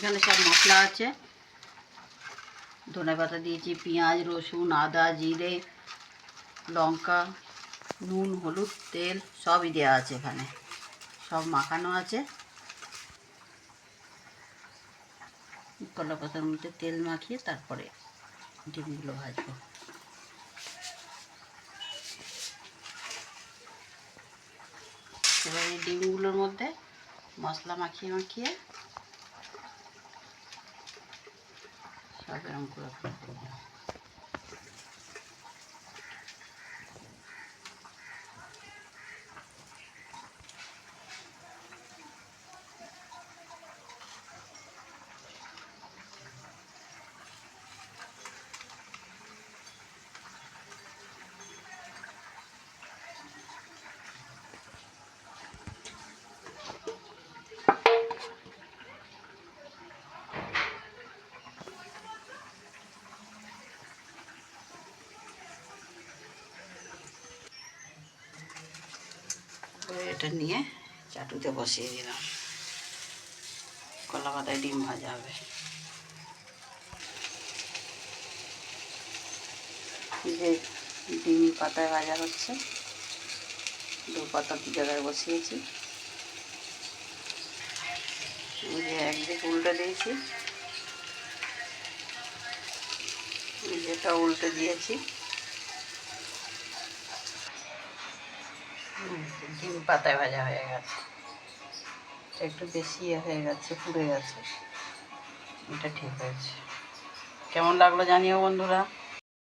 এখানে সব মশলা আছে, ধনেপাতা দিয়েছি, পেঁয়াজ, রসুন, আদা, জিরে, লঙ্কা, নুন, হলুদ, তেল সবই দেওয়া আছে। এখানে সব মাখানো আছে। কলা পাতার মধ্যে তেল মাখিয়ে তারপরে ডিমগুলো ভাজবো। এবার এই ডিমগুলোর মধ্যে মশলা মাখিয়ে মাখিয়ে সব এরকম করে করবো। এটা নিয়ে চাটুতে বসিয়ে দিলাম, কলা পাতায় ডিম ভাজা হবে। যে ডিম পাতায় ভাজা হচ্ছে, 2 পাতা 2 জায়গায় বসিয়েছি। এই যে একদিক উল্টে দিয়েছি, যেটা উল্টে দিয়েছি। ডিম পাতায় ভাজা হয়ে গেছে, একটু বেশি হয়ে গেছে, পুড়ে গেছে। এটা ঠিক হয়েছে। কেমন লাগলো জানিও বন্ধুরা।